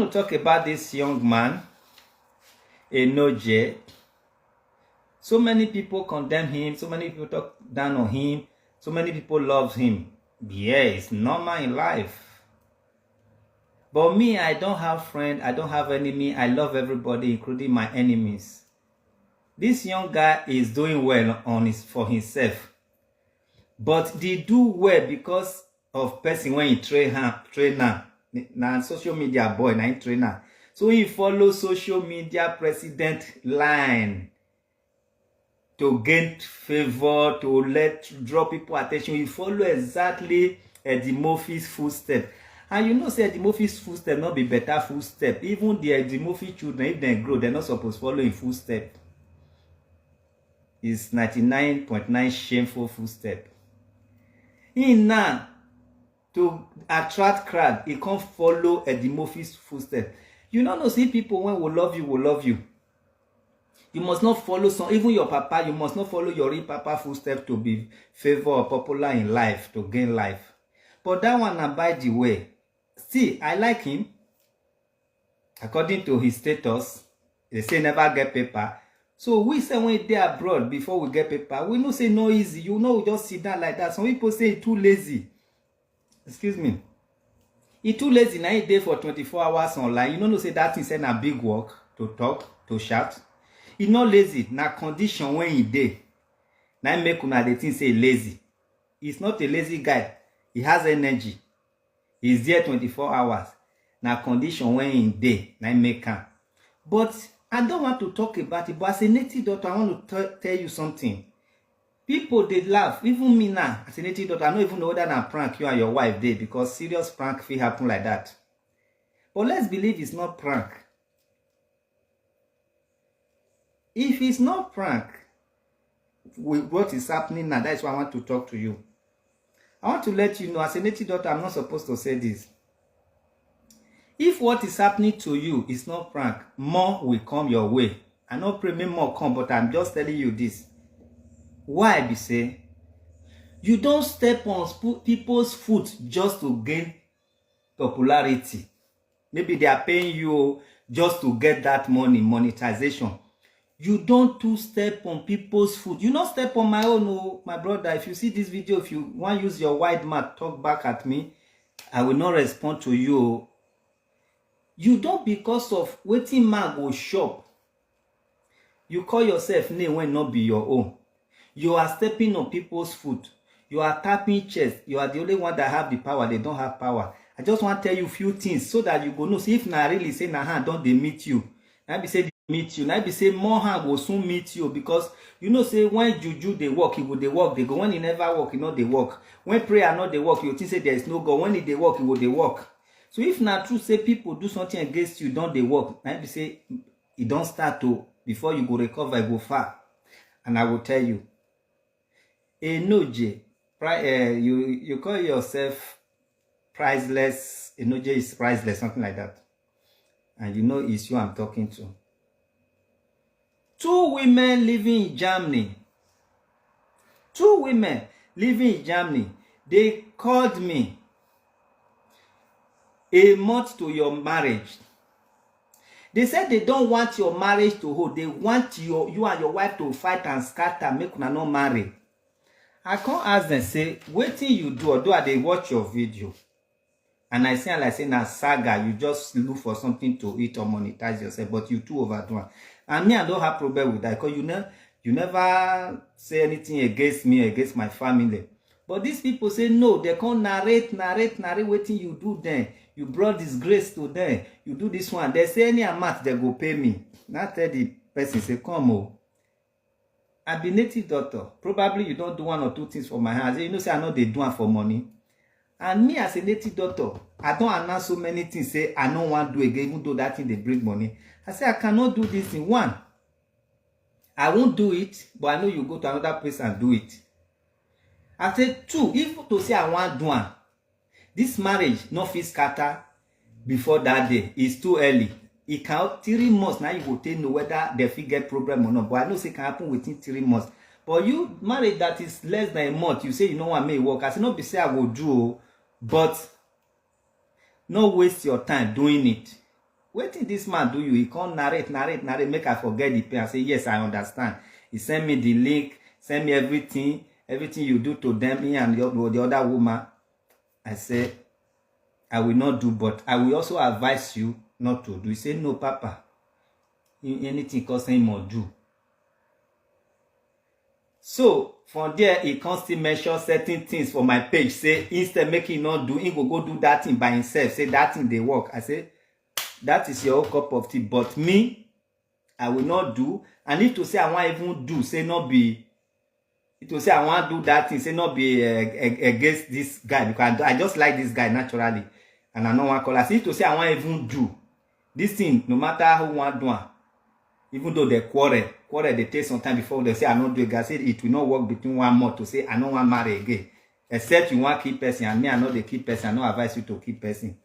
want to talk about this young man, Enogie. So many people condemn him, so many people talk down on him, so many people love him. Yeah, it's normal in life. But me, I don't have friend, I don't have enemy. I love everybody, including my enemies. This young guy is doing well for himself. But they do well because of person when he trainer. Now social media boy, now trainer. So he follows social media president line to gain favor, to draw people attention. He follow exactly Eddie Murphy's footstep. And you know, say Eddie Murphy's footstep not be better footstep. Even the Eddie Murphy children, if they grow, they're not supposed to follow in footstep. It's 99.9 shameful footstep. He now, to attract crowd, he can't follow Eddie Murphy's footstep. You know, see people when will love you. You must not follow even your papa, you must not follow your real papa footstep to be favored or popular in life, to gain life. But that one, by the way, see, I like him. According to his status, they say never get paper. So we say when they abroad before we get paper, we no say no easy. You know, we just sit down like that. Some people say too lazy. Excuse me. He too lazy now. He day for 24 hours online. You know, say that is a big work to talk, to shout. He not lazy. Na condition when he day. Now make una the thing say lazy. He's not a lazy guy. He has energy. He's there 24 hours. Na condition when he day. Now make him. But I don't want to talk about it. But as a native doctor, I want to tell you something. People, they laugh. Even me now, as a native doctor, I don't even know whether than prank you and your wife did, because serious prank will happen like that. But let's believe it's not prank. If it's not prank, with what is happening now, that's why I want to talk to you. I want to let you know, as a native doctor, I'm not supposed to say this. If what is happening to you is not prank, more will come your way. I know pray me more come, but I'm just telling you this. Why be say you don't step on people's foot just to gain popularity? Maybe they are paying you just to get that money, monetization. You don't step on people's foot. You not step on my own, oh, my brother. If you see this video, if you want to use your wide mouth, talk back at me, I will not respond to you. You don't, because of waiting man go shop. You call yourself name when not be your own. You are stepping on people's foot. You are tapping chest. You are the only one that have the power. They don't have power. I just want to tell you a few things so that you go know. See if na really say na hand don't they meet you. Now be say they meet you. Now be say more hand will soon meet you, because you know say when juju they work, it will they work. They go when he never work, you know they work. When prayer not they work, you think say there is no God. When they work, it will they work. So if not true, say people do something against you, don't they work? Maybe say it don't start to before you go recover, go far. And I will tell you, Enogie, you call yourself priceless. Enogie is priceless, something like that. And you know it's you I'm talking to. 2 women living in Germany. 2 women living in Germany. They called me a month to your marriage. They said they don't want your marriage to hold. They want you and your wife to fight and scatter, make una not marry. I can't ask them, say, what thing you do, although they watch your video. And I say, like say, na saga, you just look for something to eat or monetize yourself, but you too overdo. And me, I don't have problem with that, because you never say anything against me, against my family. But these people say no, they can't narrate what thing you do then. You brought disgrace to them. You do this one. They say any amount they go pay me. Now tell the person, say, come on. I be native doctor. Probably you don't do 1 or 2 things for my hands. You know, say I know they do it for money. And me as a native doctor, I don't announce so many things. Say I don't want to do again, even though that thing they bring money. I say I cannot do this in 1. I won't do it, but I know you go to another place and do it. I said 2, if to say I want to do one, this marriage no fit scatter before that day. It's too early. It can 3 months now you go tell know whether they fit get problem or not. But I know say it can happen within 3 months. But you marriage that is less than a month, you say you know what may work. I say not be say I will do, but no waste your time doing it. wetin this man do you? He can't narrate, make I forget the pain. I say, yes, I understand. He sent me the link, send me everything you do to them, me and the other woman. I say, I will not do, but I will also advise you not to do. He say, no, Papa. Anything costing him or do. So from there, he can still measure certain things for my page. Say, instead make him not do, he will go do that thing by himself. Say that thing they work. I say, that is your own cup of tea. But me, I will not do. And if to say I want even do, say not be. If to say I want to do that thing, say not be against this guy, because I just like this guy naturally, and I don't want to call. I say if to say I want even do this thing, no matter who want do, even though they quarrel, they take some time before they say I don't do it. I say it will not work between 1 month to say I don't want to marry again, except you want to keep person, and me I know they keep person. I don't advise you to keep person.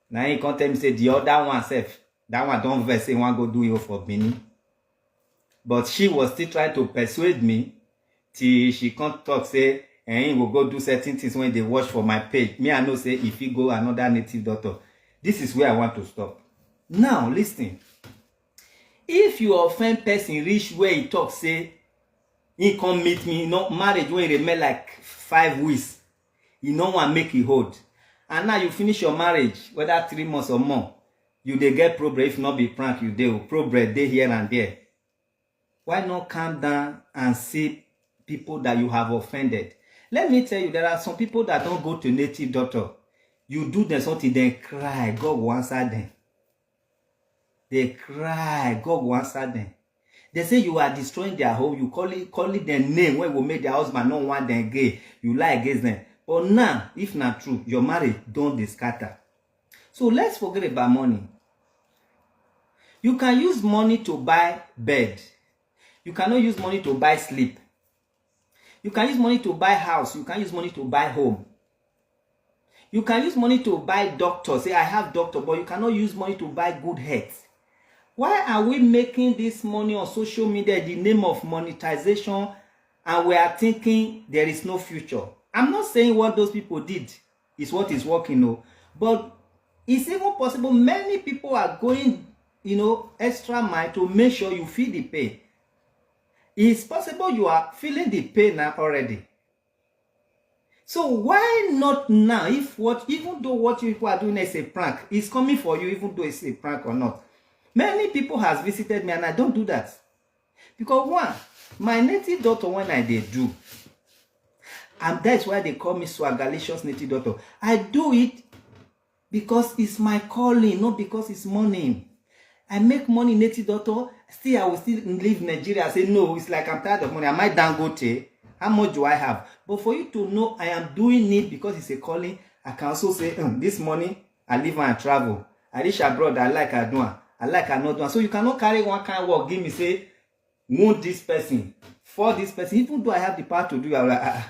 Now you can't tell me say the other one self, that one don't vex say want go do you for Benin. But she was still trying to persuade me till she can't talk say and he will go do certain things when they watch for my page. Me I know say if he go another native doctor. This is where I want to stop. Now listen. If you offend person reach where he talk say he come meet me, marriage when he remain like 5 weeks, you no want make it hold. And now you finish your marriage, whether 3 months or more, you dey get problem. If not be prank, you dey problem dey here and there. Why not calm down and see people that you have offended? Let me tell you, there are some people that don't go to native doctor. You do them something, they cry, God will answer them. They cry, God will answer them. They say you are destroying their home. You call it their name when we make their husband not want them gay. You lie against them. But now, if not true, your marriage don't scatter. So let's forget about money. You can use money to buy bed. You cannot use money to buy sleep. You can use money to buy house. You can use money to buy home. You can use money to buy doctor. Say, I have doctor, but you cannot use money to buy good health. Why are we making this money on social media in the name of monetization, and we are thinking there is no future? I'm not saying what those people did is what is working, no. But it's even possible many people are going, extra mile to make sure you feel the pain. It's possible you are feeling the pain now already. So why not now? Even though what you people are doing is a prank, it's coming for you, even though it's a prank or not. Many people has visited me and I don't do that. Because one, my native daughter, when I did do, and that's why they call me Swagalicious native daughter. I do it because it's my calling, not because it's money. I make money native daughter, still I will still leave Nigeria. I say, no, it's like I'm tired of money. I might Dangote. How much do I have? But for you to know I am doing it because it's a calling, I can also say, this money, I live and travel. I reach abroad, I like I do. I like I not do. So you cannot carry one kind of work, give me, say, wound this person, for this person. Even though I have the power to do it, I'm like,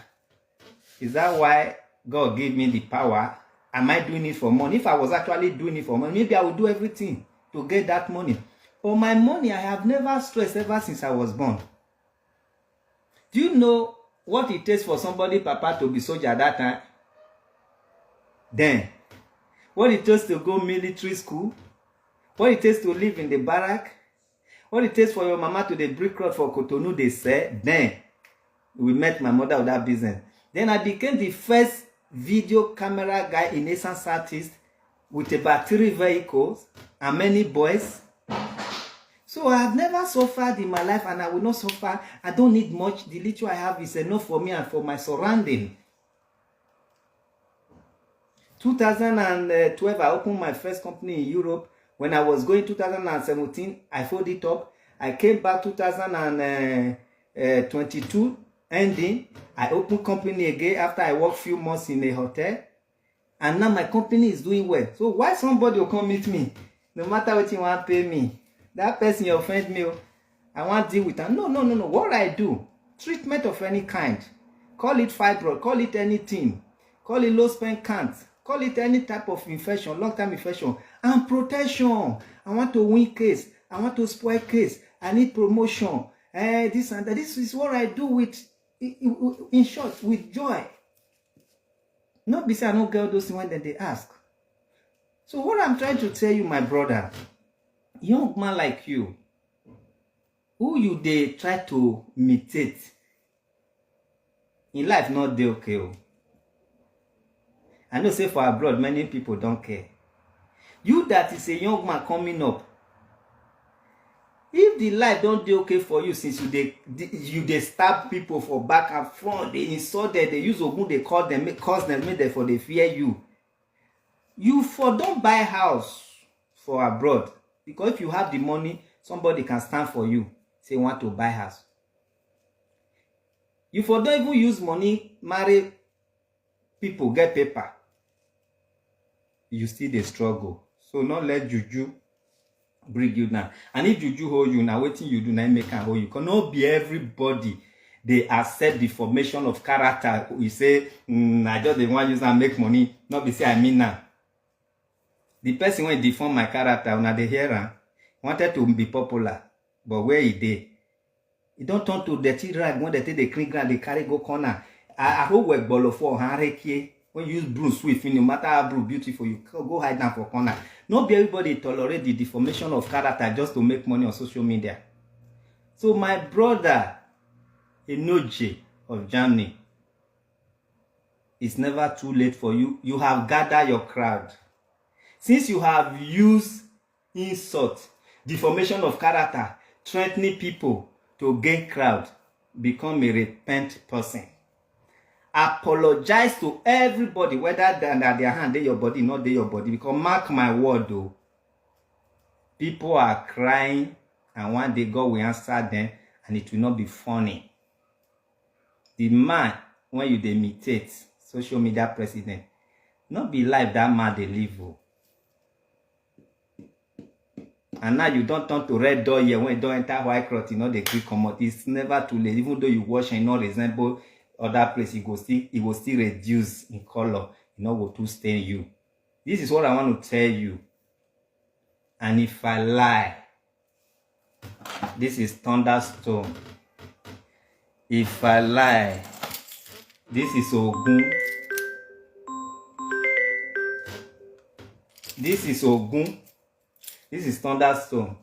is that why God gave me the power? Am I doing it for money? If I was actually doing it for money, maybe I would do everything to get that money. But my money, I have never stressed ever since I was born. Do you know what it takes for somebody, Papa, to be soldier at that time? Then, what it takes to go military school? What it takes to live in the barrack? What it takes for your mama to the brick road for Cotonou, they said. Then, we met my mother with that business. Then I became the first video camera guy in Eastern Southeast with about 3 vehicles and many boys. So I have never suffered in my life and I will not suffer. I don't need much. The little I have is enough for me and for my surrounding. 2012, I opened my first company in Europe. When I was going 2017, I folded it up. I came back 2022 ending. I opened company again after I worked few months in a hotel. And now my company is doing well. So why somebody will come meet me? No matter what you want to pay me. That person you offend me, I want to deal with them. No. What I do, treatment of any kind. Call it fibroid, call it anything. Call it low sperm count. Call it any type of infection, long-term infection. And protection. I want to win case. I want to spoil case. I need promotion. This and that. This is what I do with, in short, with joy. Not because I don't get those things when they ask. So what I'm trying to tell you, my brother, young man like you, who you they try to imitate, in life not dey okay. Oh. I know say for abroad, many people don't care. You that is a young man coming up, if the life don't dey okay for you since you dey stab people for back and front, they insult them, they use ogun, they call them, cause them, make them for they fear you. You for don't buy house for abroad, because if you have the money, somebody can stand for you, say want to buy house. You for don't even use money, marry people, get paper. You still dey struggle. So not let juju bring you down. And if juju hold you, now waiting you do not make am hold you. Cannot be everybody they accept the formation of character. We say, I just the one use and make money. Not be say I mean now. The person when deform my character, when they hear him, wanted to be popular, but where he did, he don't turn to dirty rag when they take the clean ground, they carry go corner. I hope we bolo for when you use broom sweep, no matter how broom beautiful, you go hide down for corner. Not be everybody tolerate the deformation of character just to make money on social media. So my brother, Enogie of Germany, it's never too late for you. You have gathered your crowd. Since you have used insult, deformation of character, threatening people to gain crowd, become a repentant person. Apologize to everybody, whether their hand they your body, not they your body. Because mark my word though, people are crying, and one day God will answer them, and it will not be funny. The man, when you imitate social media president, not be like that man they live. Oh. And now you don't turn to red door here when you don't enter white cloth, you know they click come out. It's never too late. Even though you wash and not resemble other place, it will still reduce in color. You know, go to stain you. This is what I want to tell you. And if I lie, this is thunderstorm. If I lie, this is Ogun. This is Ogun. This is thunderstorm.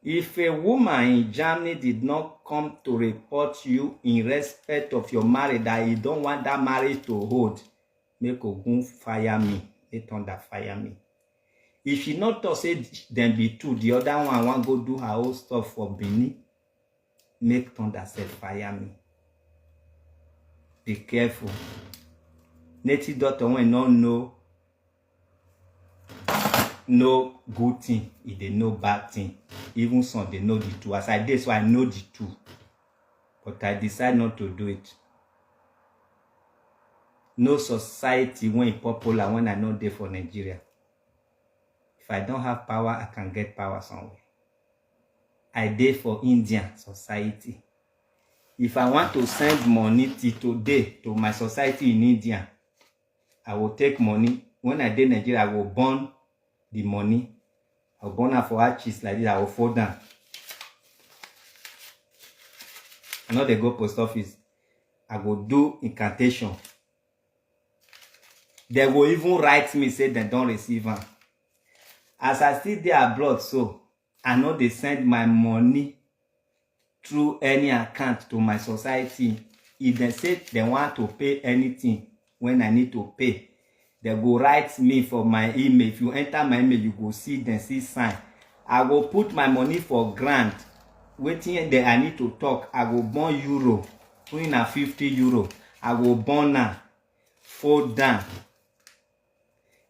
If a woman in Germany did not come to report you in respect of your marriage, that you don't want that marriage to hold, make Ogun fire me. Make thunder fire me. If she not to say them be two, the other one want go do her own stuff for Benin, make thunder say fire me. Be careful. Native daughter when not know no good thing, if they know bad thing. Even some they know the two. As I did, so I know the two. But I decide not to do it. No society when it's popular when I not there for Nigeria. If I don't have power, I can get power somewhere. I did for Indian society. If I want to send money today to my society in India, I will take money. When I did Nigeria, I will burn the money. I'll burn her for arches like this. I will fold down. I know they go post office. I will do incantation. They will even write me, say they don't receive her. As I sit there abroad, so I know they send my money through any account to my society. If they say they want to pay anything when I need to pay, they go write me for my email. If you enter my email, you go see them, see sign. I will put my money for grant. Waiting there, I need to talk. I will burn euro, put in 50 euro. I will burn now, fold down.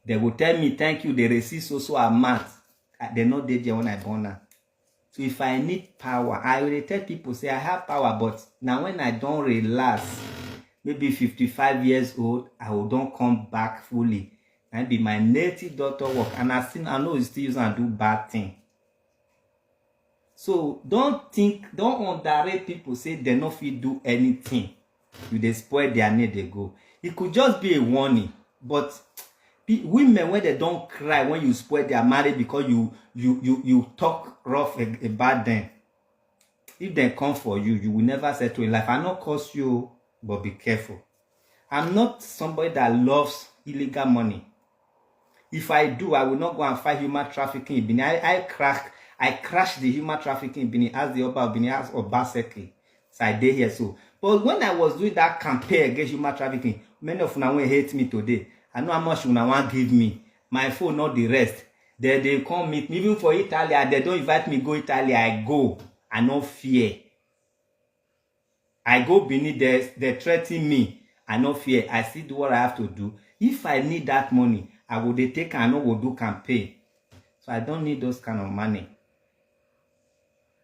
They will tell me, thank you, they receive so amount. They're not there when I burn now. So if I need power, I will tell people, say I have power, but now when I don't relax, maybe 55 years old, I will don't come back fully. And be my native daughter work. And I know it's still use and do bad thing. So don't underrate people say they no fit do anything. You they spoil their need they go. It could just be a warning. But women when they don't cry when you spoil their marriage because you talk rough about them. If they come for you, you will never settle in life. I not curse you, but be careful. I'm not somebody that loves illegal money. If I do, I will not go and fight human trafficking in Benin. I crashed the human trafficking in Benin as the Oba of Benin, as Obaseki. So I did here so. But when I was doing that campaign against human trafficking, many of you hate me today. I know how much you want to give me. My phone, not the rest. They come meet me. Even for Italy, they don't invite me go Italy. I go. I no fear. I go Benin, they threaten me. I no fear. I still do what I have to do. If I need that money, I will take and I will do campaign. So I don't need those kind of money.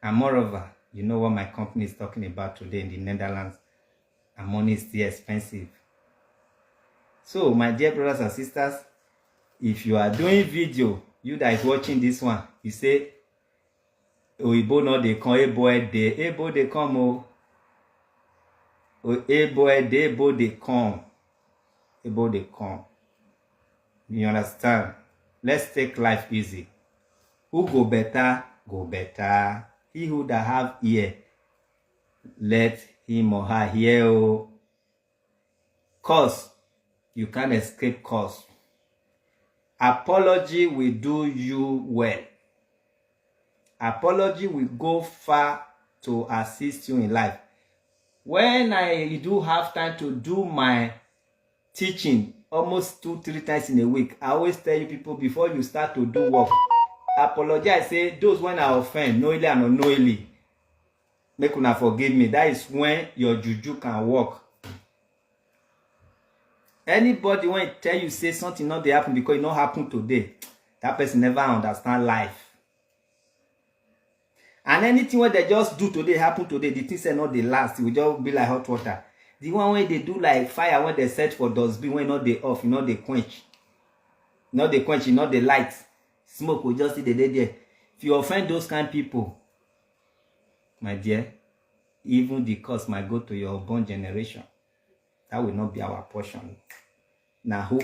And moreover, you know what my company is talking about today in the Netherlands. And money is still expensive. So, my dear brothers and sisters, if you are doing video, you that is watching this one, you say, Oibo no dey come, Ebo dey come, Ebo dey come. Ebo dey come. You understand? Let's take life easy. Who go better, go better. He who that have ear, let him or her hear. Cause you can't escape cause. Apology will do you well. Apology will go far to assist you in life. When I do have time to do my teaching almost 2-3 times in a week, I always tell you people before you start to do work, apologize. Say those when I offend, knowingly and unknowingly, make una forgive me. That is when your juju can work. Anybody when tell you say something not dey happen because it not happen today, that person never understand life. And anything what they just do today happen today, the thing say not dey last, it will just be like hot water. The one when they do like fire when they search for dustbin, when not they off, you know they quench. Not they quench, you know they light. Smoke will just see the day there. If you offend those kind of people, my dear, even the curse might go to your born generation. That will not be our portion. Now who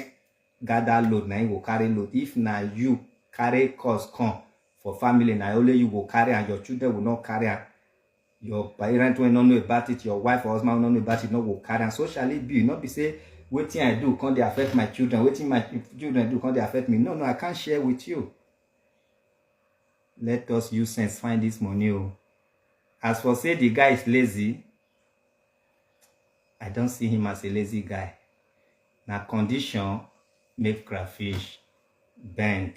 gather load, now you will carry load. If now you carry cause come for family, now only you will carry and your children will not carry. Your parents will not know about it, your wife or husband will not know about it, no will carry. And so shall it be. Not be say, waiting I do, can't they affect my children? Waiting my children do, can't they affect me? No, I can't share with you. Let us use sense, find this money. As for say the guy is lazy, I don't see him as a lazy guy. Now condition make crayfish bend.